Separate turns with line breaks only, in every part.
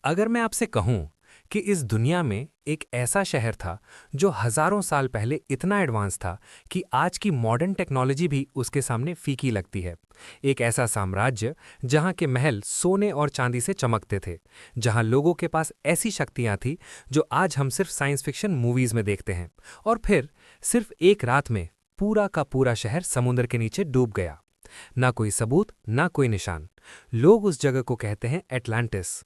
अगर मैं आपसे कहूं कि इस दुनिया में एक ऐसा शहर था जो हजारों साल पहले इतना एडवांस था कि आज की मॉडर्न टेक्नोलॉजी भी उसके सामने फीकी लगती है। एक ऐसा साम्राज्य जहां के महल सोने और चांदी से चमकते थे, जहां लोगों के पास ऐसी शक्तियां थी जो आज हम सिर्फ साइंस फिक्शन मूवीज में देखते हैं। और फिर सिर्फ एक रात में पूरा का पूरा शहर समुद्र के नीचे डूब गया। ना कोई सबूत, ना कोई निशान। लोग उस जगह को कहते हैं एटलांटिस।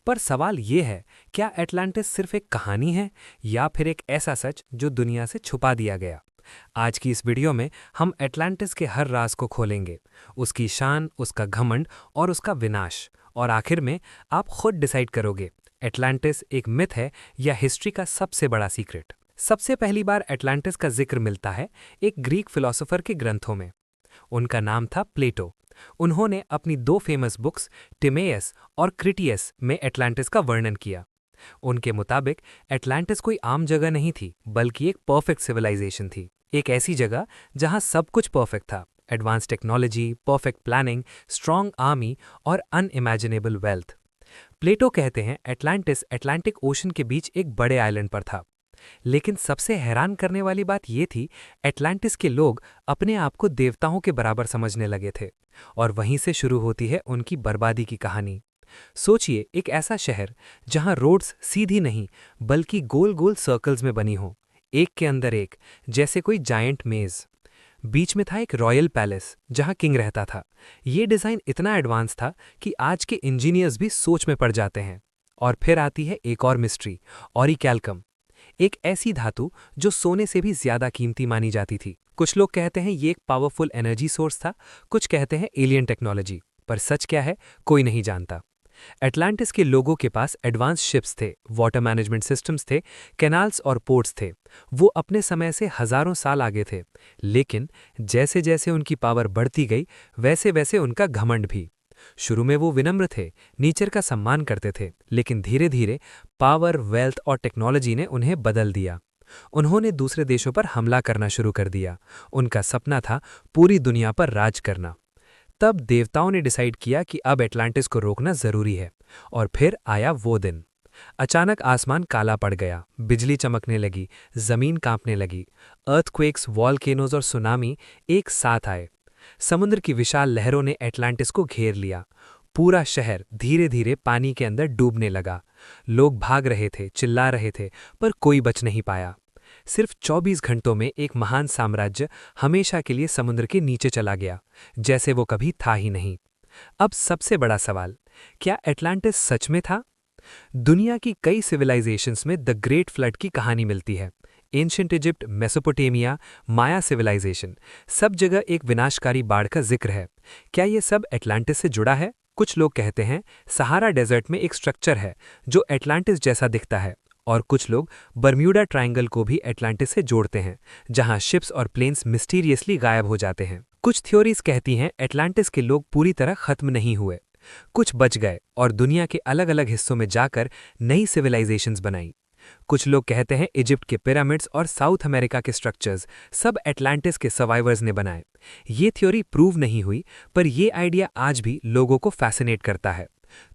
पर सवाल ये है, क्या एटलांटिस सिर्फ एक कहानी है या फिर एक ऐसा सच जो दुनिया से छुपा दिया गया? आज की इस वीडियो में हम एटलांटिस के हर राज को खोलेंगे, उसकी शान, उसका घमंड और उसका विनाश। और आखिर में आप खुद डिसाइड करोगे, एटलांटिस एक मिथ है या हिस्ट्री का सबसे बड़ा सीक्रेट। सबसे पहली बार एटलांटिस का जिक्र मिलता है एक ग्रीक फिलोसोफर के ग्रंथों में। उनका नाम था प्लेटो। उन्होंने अपनी दो फेमस बुक्स टिमेयस और क्रिटियस में एटलांटिस का वर्णन किया। उनके मुताबिक एटलांटिस कोई आम जगह नहीं थी, बल्कि एक परफेक्ट सिविलाइजेशन थी। एक ऐसी जगह जहां सब कुछ परफेक्ट था, advance technology, perfect planning, strong army और अनइमेजिनेबल वेल्थ। प्लेटो कहते हैं एटलांटिस अटलांटिक ओशन के बीच एक बड़े आइलैंड पर था। लेकिन सबसे हैरान करने वाली बात यह थी, एटलांटिस के लोग अपने आप को देवताओं के बराबर समझने लगे थे। और वहीं से शुरू होती है उनकी बर्बादी की कहानी। सोचिए, एक ऐसा शहर जहां रोड्स सीधी नहीं बल्कि गोल गोल सर्कल्स में बनी हो, एक के अंदर एक, जैसे कोई जायंट मेज। बीच में था एक रॉयल पैलेस जहां किंग रहता था। ये डिजाइन इतना एडवांस था कि आज के इंजीनियर्स भी सोच में पड़ जाते हैं। और फिर आती है एक और मिस्ट्री, ऑरिकैल्कम, एक ऐसी धातु जो सोने से भी ज्यादा कीमती मानी जाती थी। कुछ लोग कहते हैं ये एक पावरफुल एनर्जी सोर्स था, कुछ कहते हैं एलियन टेक्नोलॉजी। पर सच क्या है, कोई नहीं जानता। एटलांटिस के लोगों के पास एडवांस शिप्स थे, वाटर मैनेजमेंट सिस्टम्स थे, कैनाल्स और पोर्ट्स थे। वो अपने समय से हजारों साल आगे थे। लेकिन जैसे जैसे उनकी पावर बढ़ती गई, वैसे वैसे उनका घमंड भी। शुरू में वो विनम्र थे, नेचर का सम्मान करते थे, लेकिन धीरे धीरे पावर, वेल्थ और टेक्नोलॉजी ने उन्हें बदल दिया। उन्होंने दूसरे देशों पर हमला करना शुरू कर दिया। उनका सपना था पूरी दुनिया पर राज करना। तब देवताओं ने डिसाइड किया कि अब एटलांटिस को रोकना जरूरी है। और फिर आया वो दिन। अचानक आसमान काला पड़ गया, बिजली चमकने लगी, जमीन कांपने लगी। अर्थक्वेक्स, वॉल्केनोज और सुनामी एक साथ आए। समुद्र की विशाल लहरों ने एटलांटिस को घेर लिया। पूरा शहर धीरे धीरे पानी के अंदर डूबने लगा। लोग भाग रहे थे, चिल्ला रहे थे, पर कोई बच नहीं पाया। सिर्फ 24 घंटों में एक महान साम्राज्य हमेशा के लिए समुद्र के नीचे चला गया, जैसे वो कभी था ही नहीं। अब सबसे बड़ा सवाल, क्या एटलांटिस सच में था? दुनिया की कई सिविलाइजेशंस में द ग्रेट फ्लड की कहानी मिलती है। एंशिएंट इजिप्ट, मेसोपोटामिया, माया सिविलाइजेशन, सब जगह एक विनाशकारी बाढ़ का जिक्र है। क्या ये सब एटलांटिस से जुड़ा है? कुछ लोग कहते हैं सहारा डेजर्ट में एक स्ट्रक्चर है जो एटलांटिस जैसा दिखता है। और कुछ लोग बर्म्यूडा ट्रायंगल को भी एटलांटिस से जोड़ते हैं, जहां शिप्स और प्लेन्स मिस्टीरियसली गायब हो जाते हैं। कुछ थ्योरीज कहती हैं एटलांटिस के लोग पूरी तरह खत्म नहीं हुए, कुछ बच गए और दुनिया के अलग अलग हिस्सों में जाकर नई सिविलाइजेशंस बनाई। कुछ लोग कहते हैं इजिप्ट के पिरामिड्स और साउथ अमेरिका के स्ट्रक्चर्स सब एटलांटिस के सर्वाइवर्स ने बनाए। ये थ्योरी प्रूव नहीं हुई, पर यह आइडिया आज भी लोगों को फैसिनेट करता है।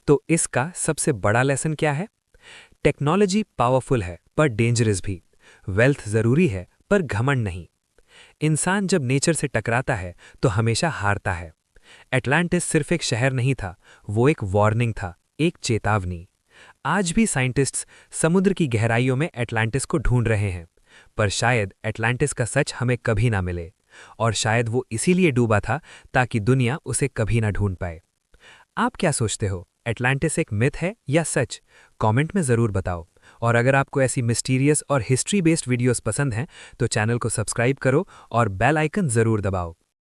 तो इसका सबसे बड़ा लेसन क्या है? टेक्नोलॉजी पावरफुल है पर डेंजरस भी। वेल्थ जरूरी है पर घमंड नहीं। इंसान जब नेचर से टकराता है तो हमेशा हारता है। एटलांटिस सिर्फ एक शहर नहीं था, वो एक वार्निंग था, एक चेतावनी। आज भी साइंटिस्ट्स समुद्र की गहराइयों में एटलांटिस को ढूंढ रहे हैं, पर शायद एटलांटिस का सच हमें कभी ना मिले। और शायद वो इसीलिए डूबा था ताकि दुनिया उसे कभी ना ढूंढ पाए। आप क्या सोचते हो, एटलांटिस एक मिथ है या सच? कमेंट में ज़रूर बताओ। और अगर आपको ऐसी मिस्टीरियस और हिस्ट्री बेस्ड वीडियोस पसंद हैं तो चैनल को सब्सक्राइब करो और बेल आइकन ज़रूर दबाओ।